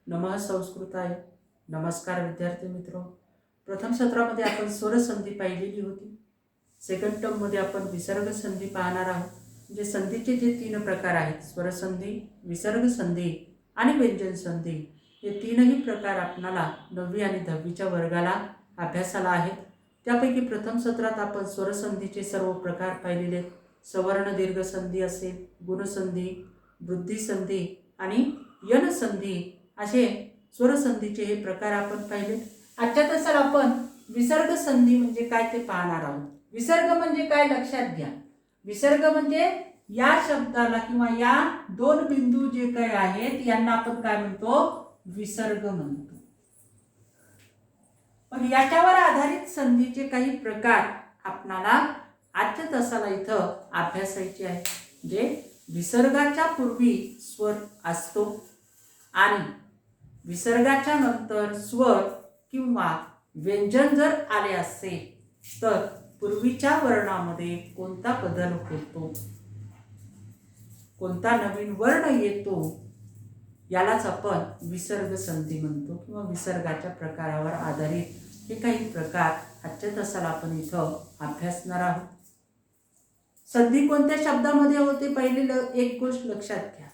नमः संस्कृताय. नमस्कार विद्यार्थी मित्र. प्रथम सत्रामध्ये आपण स्वर संधी पाहिलेली होती. सेकंड टर्म मध्ये आपण विसर्ग संधी पाहणार आहोत. म्हणजे संधीचे जे 3 प्रकार आहेत, स्वर संधी, विसर्ग संधी आणि व्यंजन संधी, हे तीनही प्रकार आपणाला 9वी आणि 10वीच्या वर्गाला अभ्यासाला आहेत. त्यापैकी प्रथम सत्रात आपण स्वर संधीचे सर्व प्रकार पाहिलेले आहेत. सवर्ण दीर्घ संधी असेल, गुणसंधी, वृद्धी संधी आणि यन संधी असे स्वर संधीचे हे प्रकार आपण पाहिले. आजच्या तासाला आपण विसर्ग संधी म्हणजे काय ते पाहणार आहोत. विसर्ग म्हणजे काय लक्षात घ्या. विसर्ग म्हणजे या शब्दाला किंवा या 2 बिंदू जे काही आहेत यांना आपण काय म्हणतो, विसर्ग म्हणतो. पण याच्यावर आधारित संधीचे काही प्रकार आपणाला आजच्या तासाला इथं अभ्यासायचे आहे. म्हणजे विसर्गाच्या पूर्वी स्वर असतो आणि विसर्गाच्या नंतर स्वर किंवा व्यंजन जर आले असेल तर पूर्वीच्या वर्णामध्ये कोणता बदल होतो, कोणता नवीन वर्ण येतो, यालाच आपण विसर्ग संधी म्हणतो किंवा विसर्गाच्या प्रकारावर आधारित हे काही प्रकार आजच्या तासाला आपण इथं अभ्यासणार आहोत. संधी कोणत्या शब्दामध्ये होते, पहिली एक गोष्ट लक्षात घ्या.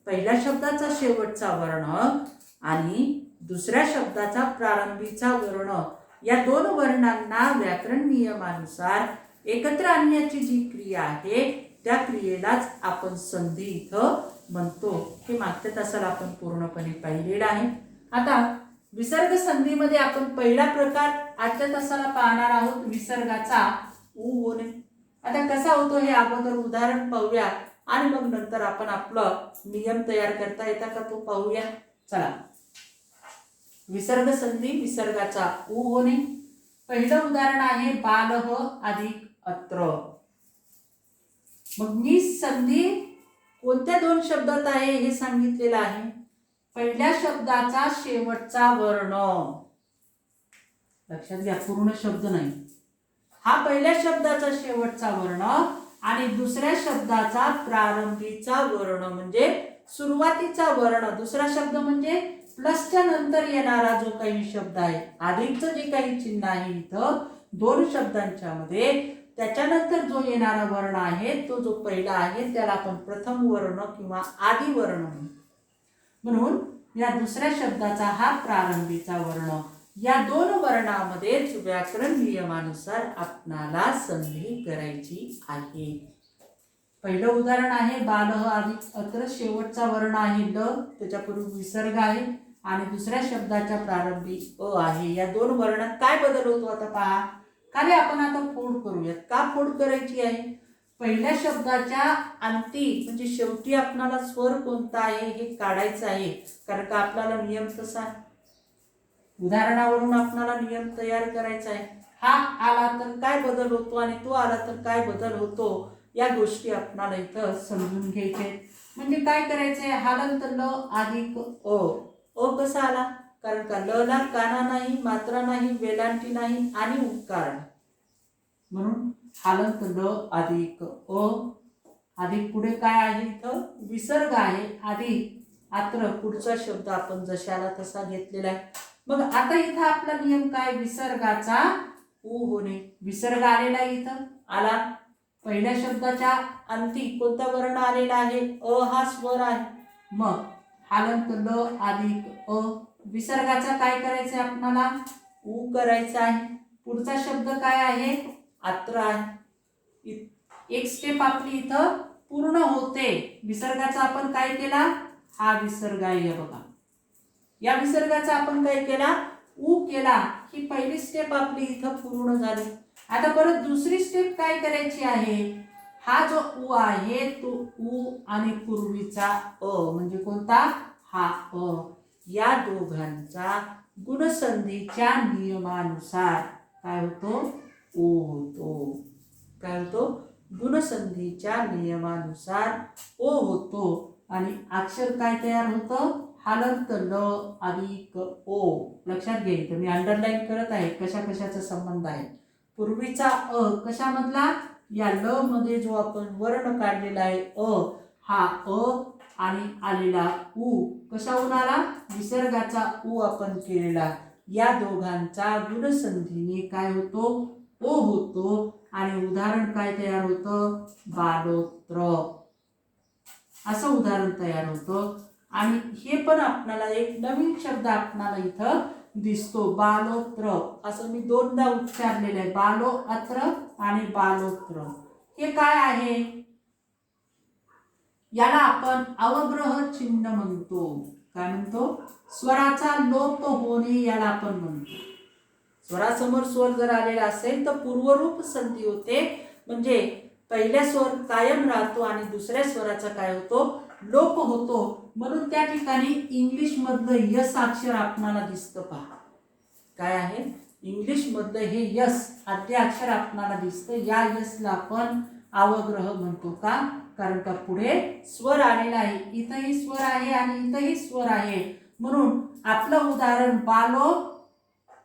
पहिल्या शब्दाचा शेवटचा वर्ण आणि दुसऱ्या शब्दाचा प्रारंभीचा वर्ण, या 2 वर्णांना व्याकरण नियमानुसार एकत्र आणण्याची जी क्रिया आहे त्या क्रियेलाच आपण संधी इथं म्हणतो. हे मागच्या तासाला आपण पूर्णपणे पाहिलेलं आहे. आता विसर्ग संधीमध्ये आपण पहिला प्रकार आजच्या तासाला पाहणार आहोत, विसर्गाचा उ होणे. आता कसा होतो हे अगोदर उदाहरण पाहूया आणि मग नंतर आपण आपलं नियम तयार करता येता का तो पाहूया. चला, विसर्ग संधी विसर्गाचा उ होणे. पहिलं उदाहरण आहे बालह अधिक अत्र. मग मी संधी कोणत्या 2 शब्दात आहे हे सांगितलेलं आहे. पहिल्या शब्दाचा शेवटचा वर्ण, लक्षात घ्या, पूर्ण शब्द नाही. हा पहिल्या शब्दाचा शेवटचा वर्ण आणि दुसऱ्या शब्दाचा प्रारंभीचा वर्ण म्हणजे सुरुवातीचा वर्ण. दुसरा शब्द म्हणजे प्लसच्या नंतर येणारा जो काही शब्द आहे, अधिकचं जे काही चिन्ह आहे इथं 2 शब्दांच्या मध्ये, त्याच्यानंतर जो येणारा वर्ण आहे तो जो पहिला आहे त्याला आपण प्रथम वर्ण किंवा आदि वर्ण म्हणतो. म्हणून या दुसऱ्या शब्दाचा हा प्रारंभीचा वर्ण. या 2 वर्णामध्येच व्याकरण नियमानुसार आपणाला संधी करायची आहे. पहिलं उदाहरण आहे बालह अधिक अत्र. शेवटचा वर्ण आहे ल, त्याच्यापूर्वी विसर्ग आहे आणि दुसऱ्या शब्दाच्या प्रारंभी अ आहे. या 2 वर्णात काय बदल होतो आता पहा. खाली आपण आता फोड करूयात. का फोड करायची आहे, पहिल्या शब्दाच्या अंती म्हणजे शेवटी आपल्याला स्वर कोणता आहे हे काढायचं आहे. कारण का आपल्याला नियम तसा, उदाहरणावरून आपल्याला नियम तयार करायचा आहे. हा आला तर काय बदल होतो आणि तो आला तर काय बदल होतो, या गोष्टी आपल्याला इथं समजून घ्यायचे. म्हणजे काय करायचंय, हालंत ल अधिक अ. अ कसा आला, कारण का ल ला काना नाही, मात्रा नाही, वेलांटी नाही आणि उकार, म्हणून हालंत ल अधिक अ. अधिक पुढे काय आहे इथं, विसर्ग आहे. अधिक आत्र पुढचा शब्द आपण जशाला तसा घेतलेला आहे. मग आता इथं आपला नियम काय, विसर्गाचा उ होणे. विसर्ग आलेला इथं आला. पहिल्या शब्दाच्या अंती कोणता वर्ण आलेला आहे, अ हा स्वर आहे. मग हालंत ल अधिक अ. विसर्गाचा काय करायचं आपल्याला, उ करायचा आहे. पुढचा शब्द काय आहे, आत्र आहे. एक स्टेप आपली इथं पूर्ण होते. विसर्गाचा आपण काय केला, हा विसर्ग आहे बघा, या विसर्गाचा आपण काय केला, उ केला. ही पहिली स्टेप आपली इथं पूर्ण झाली. आता परत दुसरी स्टेप काय करायची आहे, हा जो उ आहे तो उ आणि पूर्वीचा अ म्हणजे कोणता, हा अ, या दोघांचा गुणसंधीच्या नियमानुसार काय होतो, ओ होतो. काय होतो, गुणसंधीच्या नियमानुसार ओ होतो आणि अक्षर काय तयार होतं, हालंत ल अधिक ओ. लक्षात घ्यायचं, मी अंडरलाईन करत आहे कशा कशाचा संबंध आहे. पूर्वीचा अ कशामधला, या ल मध्ये जो आपण वर्ण काढलेला आहे अ, हा अ आणि आलेला उ कशाहून आला, विसर्गाचा उ आपण केलेला, या दोघांचा गुणसंधीने काय होतो, ओ होतो. आणि उदाहरण काय तयार होतं, बालोत्र असं उदाहरण तयार होतं. आणि हे पण आपल्याला एक नवीन शब्द आपल्याला इथं दिसतो, बालोत्र असं मी दोनदा उच्चारलेलं आहे, बालोअत्र आणि बालोत्र. हे काय आहे, याला आपण अवग्रह चिन्ह म्हणतो. काय म्हणतो, स्वराचा लोप होणे याला आपण म्हणतो. स्वरासमोर स्वर जर आलेला असेल तर पूर्वरूप संधी होते, म्हणजे पहिल्या स्वर कायम राहतो आणि दुसऱ्या स्वराचा काय होतो, लोप होतो. म्हणून त्या ठिकाणी इंग्लिश मधलं यस अक्षर आपणाला दिसतं. पहा काय आहे, इंग्लिश मधलं हे यस आद्य अक्षर आपणाला दिसतं. या यसला आपण अवग्रह म्हणतो. का, कारण का पुढे स्वर आलेला आहे, इथंही स्वर आहे आणि इथंही स्वर आहे. म्हणून आपलं उदाहरण बालो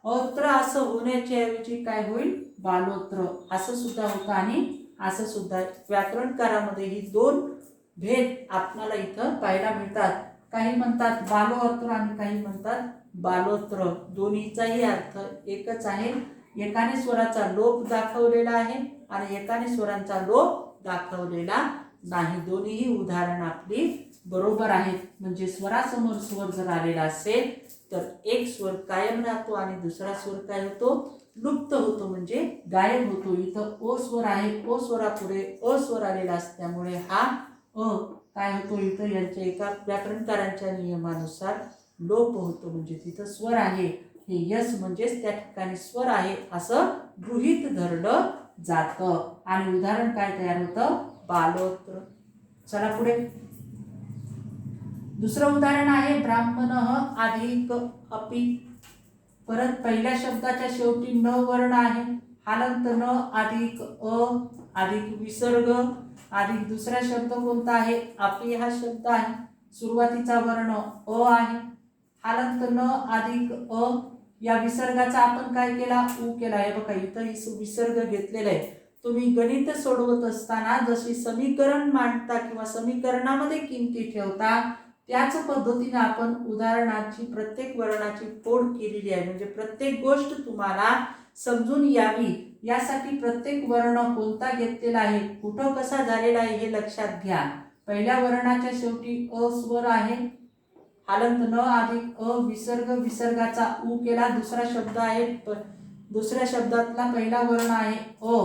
अत्र असं होण्याच्या ऐवजी काय होईल, बालोत्र असं सुद्धा होतं आणि असं सुद्धा. व्याकरणकारामध्ये ही दोन भेद आपल्याला इथं पाहायला मिळतात. काही म्हणतात बालोअत्र आणि काही म्हणतात बालोत्र. दोन्हीचाही अर्थ एकच आहे. एकाने स्वराचा लोप दाखवलेला आहे आणि एकाने स्वरांचा लोप दाखवलेला नाही. दोन्हीही उदाहरण आपली बरोबर आहेत. म्हणजे स्वरासमोर स्वर जर आलेला असेल तर एक स्वर कायम राहतो आणि दुसरा स्वर काय होतो, लुप्त होतो, म्हणजे गायब होतो. इथं ओ स्वर आहे, ओ स्वरापुढे अ स्वर आलेला असल्यामुळे हा अ काय होतो, इथं यांच्या एका व्याकरणकारांच्या नियमानुसार लोप होतो. म्हणजे तिथं स्वर आहे, हे यस म्हणजेच त्या ठिकाणी स्वर आहे असं गृहीत धरलं जातं. आणि उदाहरण काय तयार होतं, बालोत्र. चला पुढे दुसरं उदाहरण आहे ब्राह्मण अधिक अपि. परत पहिल्या शब्दाच्या शेवटी न वर्ण आहे, हालंत न अधिक अ अधिक विसर्ग अधिक दुसरा शब्द कोणता आहे, अपि हा शब्द आहे. सुरुवातीचा वर्ण अ आहे, हालंत न अधिक अ, या विसर्गाचा आपण काय केला, उ केला आहे. बघा इथं विसर्ग घेतलेला आहे. तुम्ही गणित सोडवत असताना जशी समीकरण मांडता किंवा समीकरणामध्ये किमती ठेवता त्याच पद्धतीने आपण उदाहरणाची प्रत्येक वर्णाची फोड केलेली आहे. म्हणजे प्रत्येक गोष्ट तुम्हाला समजून यावी यासाठी प्रत्येक वर्ण कोणता घेतलेला आहे, कुठं कसा झालेला आहे हे लक्षात घ्या. पहिल्या वर्णाच्या शेवटी अ स्वर आहे, हालंत न अधिक अ विसर्ग, विसर्गाचा उ केला. दुसरा शब्द आहे, दुसऱ्या शब्दातला पहिला वर्ण आहे अ,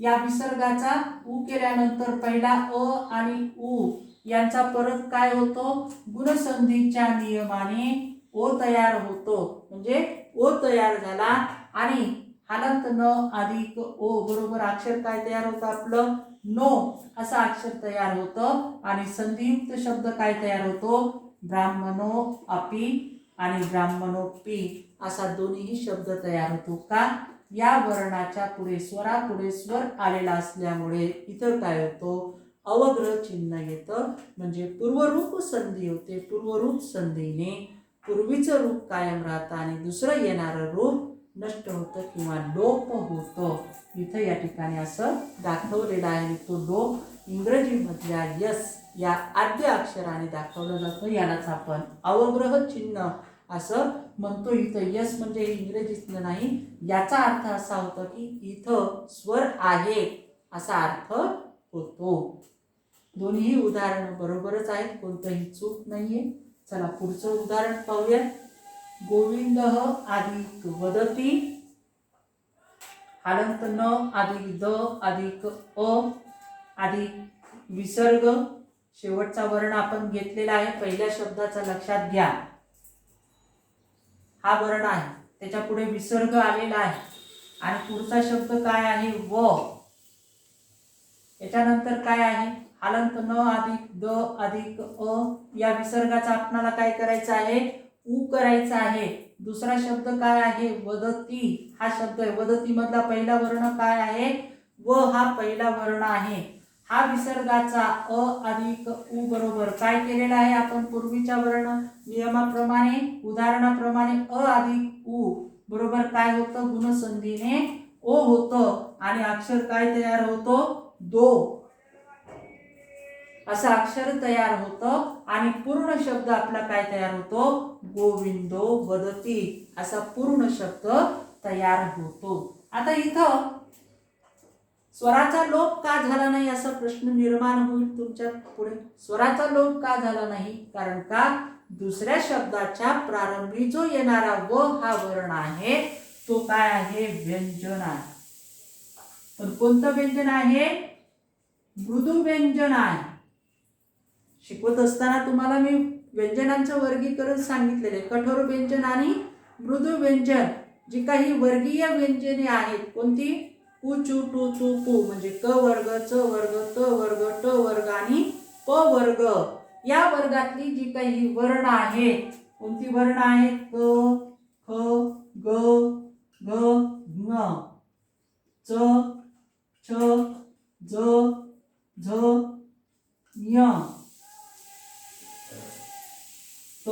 या विसर्गाचा उ केल्यानंतर पहिला अ आणि उ यांचा परत काय होतो, गुणसंधीच्या नियमाने ओ तयार होतो. म्हणजे ओ तयार झाला आणि हालंत न अधिक ओ बरोबर अक्षर काय तयार होतं, आपलं नो असं अक्षर तयार होतं. आणि संधियुक्त शब्द काय तयार होतो, ब्राह्मणो अपि आणि ब्राह्मणोपि असा दोन्हीही शब्द तयार होतो. का, या वर्णाच्या पुढे स्वरापुढे स्वर आलेला असल्यामुळे इथं काय होतो, अवग्रह चिन्ह येतं. म्हणजे पूर्वरूप संधी होते. पूर्वरूप संधीने पूर्वीचं रूप कायम राहतं आणि दुसरं येणारं रूप नष्ट होतं किंवा लोप होतं. इथं या ठिकाणी असं दाखवलेलं आहे. तो लोप इंग्रजीमधल्या यस या आद्य अक्षराने दाखवलं जातं. यालाच आपण अवग्रह चिन्ह असं म्हणतो. इथं यस म्हणजे इंग्रजीतलं नाही, याचा अर्थ असा होतो की इथं स्वर आहे असा अर्थ होतो. दोन्ही उदाहरण बरोबरच आहेत, कोणतंही चूक नाहीये. चला पुढचं उदाहरण पाहूया. गोविंद अधिक वदती, हालंत न अधिक द अधिक अ अधिक विसर्ग, शेवटचा वर्ण आपण घेतलेला आहे. पहिल्या शब्दाचा लक्षात घ्या, हा वर्ण आहे, त्याच्या पुढे विसर्ग आलेला आहे आणि पुढचा शब्द काय आहे, व. याच्यानंतर काय आहे, हालंत न अधिक द अधिक अ, या विसर्गाचा आपल्याला काय करायचं आहे, उ करायचा आहे. दुसरा शब्द काय आहे, वदती हा शब्द आहे. वदती मधला पहिला वर्ण काय आहे, व हा पहिला वर्ण आहे. हा विसर्गाचा अ अधिक उ बरोबर काय केलेला आहे आपण पूर्वीच्या वर्ण नियमाप्रमाणे उदाहरणाप्रमाणे अ अधिक उ बरोबर काय होतं, गुणसंधीने ओ होतं आणि अक्षर काय तयार होतो, दो. असं अक्षर तयार होतं आणि पूर्ण शब्द आपला काय तयार होतो, गोविंदो वदती असा पूर्ण शब्द तयार होतो. आता इथं स्वराचा लोप का झाला नाही असा प्रश्न निर्माण होईल तुमच्या पुढे. स्वराचा लोप का झाला नाही, कारण का दुसऱ्या शब्दाच्या प्रारंभी जो येणारा व हा वर्ण आहे तो काय आहे, व्यंजन आहे. पण कोणतं व्यंजन आहे, मृदू व्यंजन आहे. शिकवत असताना तुम्हाला मी व्यंजनांचं वर्गीकरण सांगितलेले, कठोर व्यंजन आणि मृदू व्यंजन. जी काही वर्गीय व्यंजने आहेत, कोणती, उ चू टू तू पू, म्हणजे क वर्ग, च वर्ग, त वर्ग, ट वर्ग आणि प वर्ग. या वर्गातली जी काही वर्ण आहेत, कोणती वर्ण आहेत, क, ख, ग, घ, ङ, च, छ, ज, झ, ञ, त,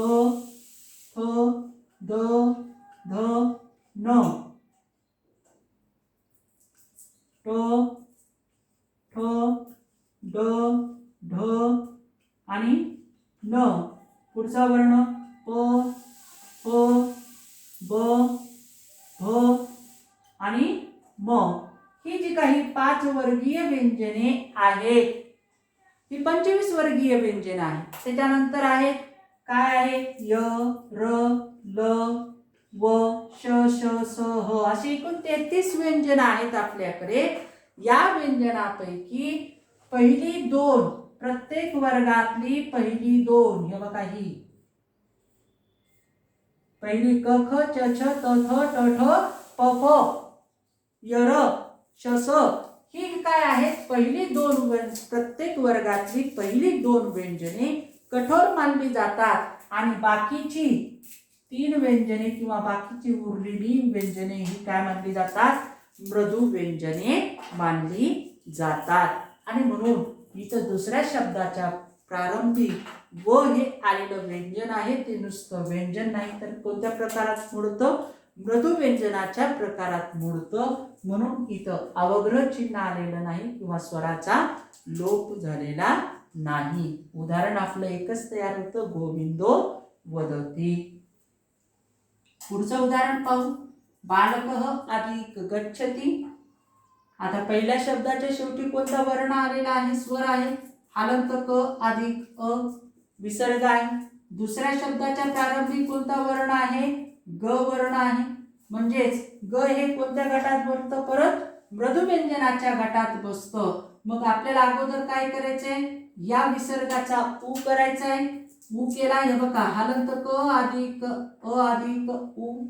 थ, द, ध, न, ट, ठ, ड, ढ आणि न. पुढचा वर्ण प, फ, ब, भ आणि म. ही जी काही 5 वर्गीय व्यंजने आहेत ही 25 वर्गीय व्यंजन आहे. त्याच्यानंतर आहेत काय आहे, य, र, ल, व, श, श, स, ह अशी एकूण 33 व्यंजन आहेत आपल्याकडे. या व्यंजनापैकी पहिली 2, प्रत्येक वर्गातली पहिली 2, हे बघा ही पहिली क, ख, च, छ, त, थ, ट, ठ, प, फ, य, र, श, स ही काय आहेत, पहिली 2 प्रत्येक वर्गातली पहिली 2 व्यंजने कठोर मानली जातात आणि बाकीची 3 व्यंजने किंवा बाकीची उरलेली व्यंजने ही काय मानली जातात, मृदू व्यंजने मानली जातात. आणि म्हणून इथं दुसऱ्या शब्दाच्या प्रारंभी व हे आलेलं व्यंजन आहे ते नुसतं व्यंजन नाही तर कोणत्या प्रकारात मोडतं, मृदू व्यंजनाच्या प्रकारात मोडतं. म्हणून इथं अवग्रह चिन्ह आलेलं नाही किंवा स्वराचा लोप झालेला नाही. उदाहरण आपलं एकच तयार होतं, गोविंदो वदती. पुढचं उदाहरण पाहू, बालकः अधिक गच्छति. आता पहिल्या शब्दाच्या शेवटी कोणता वर्ण आलेला आहे, स्वर आहे, हलंत क अधिक अ, विसर्ग आहे. दुसऱ्या शब्दाच्या प्रारंभी कोणता वर्ण आहे, ग वर्ण आहे. म्हणजेच ग हे कोणत्या गटात बसतं, परत मृदू व्यंजनाच्या गटात बसतं. मग आपल्याला अगोदर काय करायचंय, या विसर्गाचा उ करायचा आहे. उ केला, हे बघा हलंत क अधिक अ अधिक उ.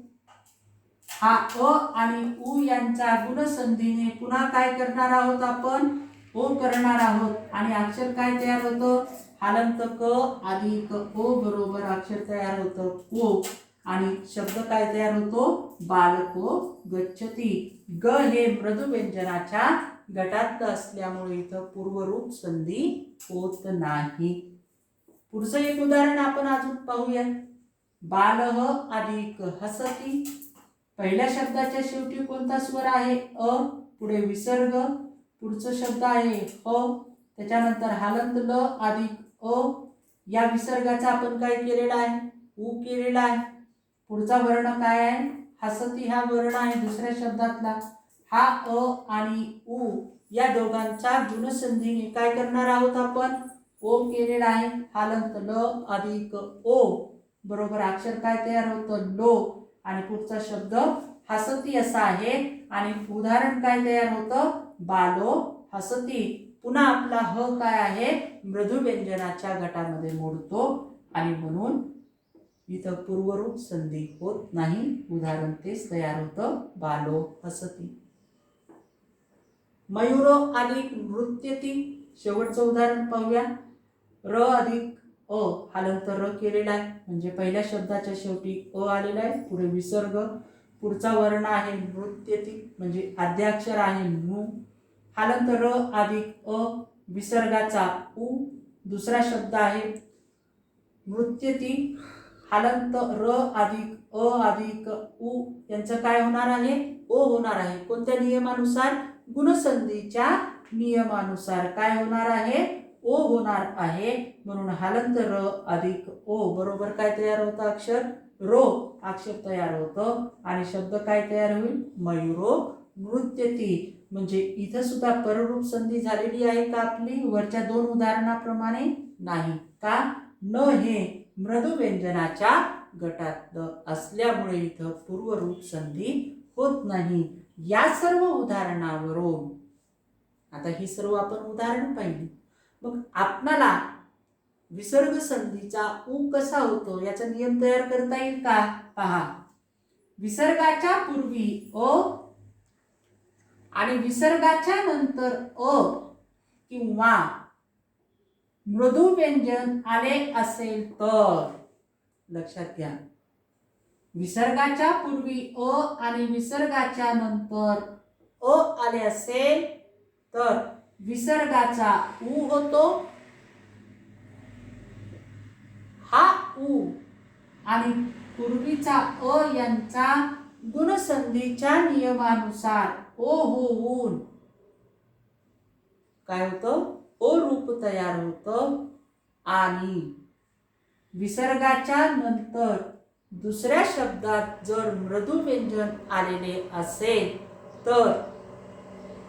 हा अ आणि उ यांचा गुणसंधीने पुन्हा काय करणार आहोत आपण, ओ करणार आहोत. आणि अक्षर काय तयार होतं, हलंत क अधिक ओ बरोबर अक्षर तयार होतं को. आणि शब्द काय तयार होतो, बालको गच्छति. ग हे मृदू व्यंजनाच्या गटात असल्यामुळे इथं पूर्वरूप संधी होत नाही. पुढचं एक उदाहरण आपण अजून पाहूया, बालः अधिक हसति. पहिल्या शब्दाच्या शेवटी कोणता स्वर आहे, अ, पुढे विसर्ग, पुढचा शब्द आहे ह, त्याच्यानंतर हलंत ल अधिक अ. या विसर्गाचा आपण काय केलेला आहे, उ केलेला आहे. पुढचा वर्ण काय आहे, हसती हा वर्ण आहे दुसऱ्या शब्दातला. हा अ आणि उ या दोघांचा गुणसंधीने काय करणार आहोत आपण, ओ केलेला आहे. हलंत ल अधिक ओ बरोबर अक्षर काय तयार होतं, लो. आणि पुढचा शब्द हसती असा आहे. आणि उदाहरण काय तयार होतं, बालो हसती. पुन्हा आपला ह काय आहे, मृदू व्यंजनाच्या गटामध्ये मोडतो आणि म्हणून इथं पूर्वरूप संधी होत नाही. उदाहरण तेच तयार होतं, बालो हसती. मयूरो अधिक नृत्यति. शेवटचं उदाहरण पाहूया, र अधिक अ, हलंत र केलेला आहे. म्हणजे पहिल्या शब्दाच्या शेवटी अ आलेला आहे, पुढे विसर्ग, पुढचा वर्ण आहे नृत्यति म्हणजे आद्याक्षर आहे नु. हलंत र अधिक अ, विसर्गाचा उ. दुसरा शब्द आहे नृत्यति, हलंत र अधिक अ अधिक उ. यांचं काय होणार आहे, ओ होणार आहे. कोणत्या नियमानुसार, गुणसंधीच्या नियमानुसार काय होणार आहे, ओ होणार आहे, म्हणून हालंत र अधिक ओ बरोबर काय तयार होतं अक्षर रो अक्षर तयार होतं आणि शब्द काय तयार होईल मयुरो नृत्यती. म्हणजे इथं सुद्धा पररूप संधी झालेली आहे का आपली वरच्या दोन उदाहरणाप्रमाणे नाही का न हे मृदू व्यंजनाच्या गटात असल्यामुळे इथं पूर्वरूप संधी होत नाही. या सर्व उदाहरणावरून आता ही सर्व आपण उदाहरण पाहिली. मग आपणाला विसर्ग संधीचा उ कसा होतो याचा नियम तयार करता येईल का पहा. विसर्गाच्या पूर्वी अ आणि विसर्गाच्या नंतर अ किंवा मृदू व्यंजन आले असेल तर लक्षात घ्या. विसर्गाच्या पूर्वी अ आणि विसर्गाच्या नंतर अ आले असेल तर विसर्गाचा उ होतो. हा उ आणि पूर्वीचा अ यांचा गुणसंधीच्या नियमानुसार ओ होऊन काय होतं ओ रूप तयार होतं आणि विसर्गाच्या नंतर दुसऱ्या शब्दात जर मृदू व्यंजन आलेले असेल तर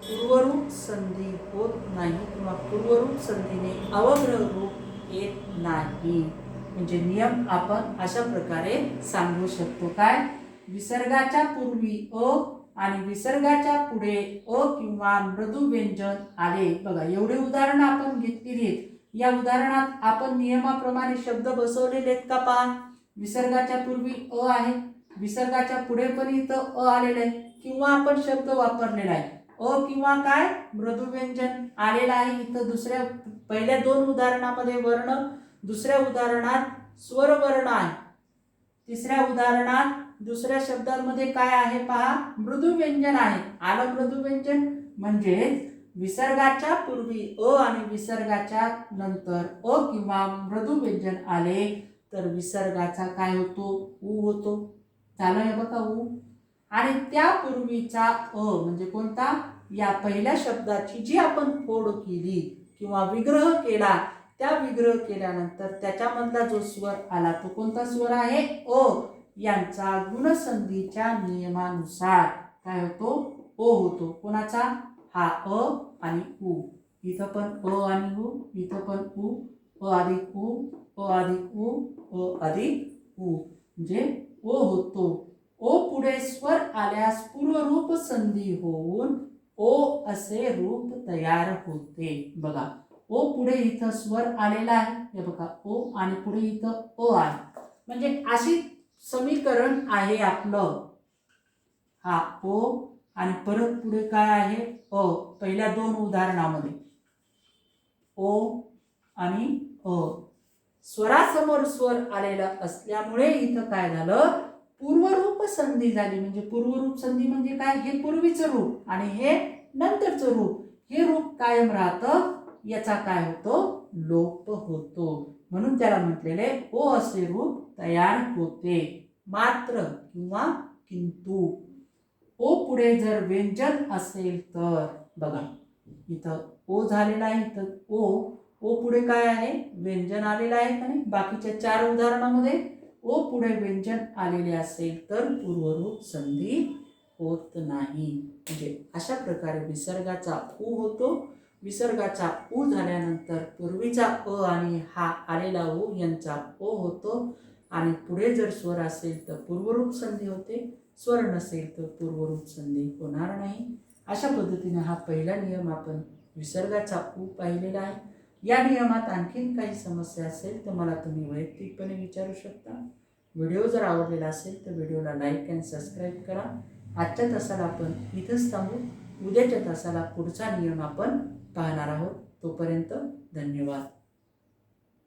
पूर्वरूप संधी होत नाही किंवा पूर्वरूप संधीने अवग्रह रूप येत नाही. म्हणजे नियम आपण अशा प्रकारे सांगू शकतो काय विसर्गाच्या पूर्वी अ आणि विसर्गाच्या पुढे अ किंवा मृदू व्यंजन आले. बघा एवढे उदाहरण आपण घेतलेली. या उदाहरणात आपण नियमाप्रमाणे शब्द बसवलेले आहेत का पहा. विसर्गाच्या पूर्वी अ आहे, विसर्गाच्या पुढे पण इथं अ आलेलं आहे किंवा आपण शब्द वापरलेला आहे अ किंवा काय मृदू व्यंजन आलेलं आहे. इथं दुसऱ्या पहिल्या दोन उदाहरणामध्ये वर्ण, दुसऱ्या उदाहरणात स्वरवर्ण आहे, तिसऱ्या उदाहरणात दुसऱ्या शब्दांमध्ये काय आहे पहा मृदू व्यंजन आहे. आलं मृदू व्यंजन म्हणजे विसर्गाच्या पूर्वी अ आणि विसर्गाच्या नंतर अ किंवा मृदू व्यंजन आले तर विसर्गाचा काय होतो उ होतो. झालं हे बघा उ. आणि त्यापूर्वीचा अ म्हणजे कोणता या पहिल्या शब्दाची जी आपण फोड केली किंवा विग्रह केला त्या विग्रह केल्यानंतर त्याच्यामधला जो स्वर आला तो कोणता स्वर आहे अ यांचा गुणसंधीच्या नियमानुसार काय होतो ओ होतो. कोणाचा हा अ आणि उ. इथं पण अ आणि उ, इथं पण उ, अ अधिक उ, अ अधिक उ, अ अधिक उ म्हणजे ओ होतो. ओ पुढे स्वर आल्यास पूर्वरूप संधी होऊन ओ असे रूप तयार होते. बघा ओ पुढे इथं स्वर आलेला आहे हे बघा ओ आणि पुढे इथं अ आहे म्हणजे अशी समीकरण आहे आपलं. हा ओ आणि परत पुढे काय आहे अ. पहिल्या दोन उदाहरणामध्ये ओ आणि अ स्वरासमोर स्वर आलेला असल्यामुळे इथं काय झालं पूर्वरूप संधी झाली. म्हणजे पूर्वरूप संधी म्हणजे काय हे पूर्वीचं रूप आणि हे नंतरचं रूप. हे रूप कायम राहतं याचा काय होतो लोप होतो. म्हणून त्याला म्हटलेले ओ असे रूप तयार होते. मात्र किंवा किंतु ओ पुढे जर व्यंजन असेल तर बघा इथं ओ झालेला आहे, इथं ओ पुढे काय आहे व्यंजन आलेलं आहे का नाही. बाकीच्या चार उदाहरणामध्ये ओ पुढे व्यंजन आलेले असेल तर पूर्वरूप संधी होत नाही. म्हणजे अशा प्रकारे विसर्गाचा उ होतो. विसर्गाचा उ झाल्यानंतर पूर्वीचा अ आणि हा आलेला उ यांचा ओ होतो आणि पुढे जर स्वर असेल तर पूर्वरूप संधी होते, स्वर नसेल तर पूर्वरूप संधी होणार नाही. अशा पद्धतीने हा पहिला नियम आपण विसर्गाचा उ पाहिलेला आहे. या नियमात आणखीन काही समस्या असेल तर मला तुम्ही वैयक्तिकपणे विचारू शकता. व्हिडिओ जर आवडलेला असेल तर व्हिडिओला लाईक अँड सबस्क्राईब करा. आजच्या तासाला आपण इथंच थांबू. उद्याच्या तासाला पुढचा नियम आपण पाहणार आहोत. तोपर्यंत धन्यवाद.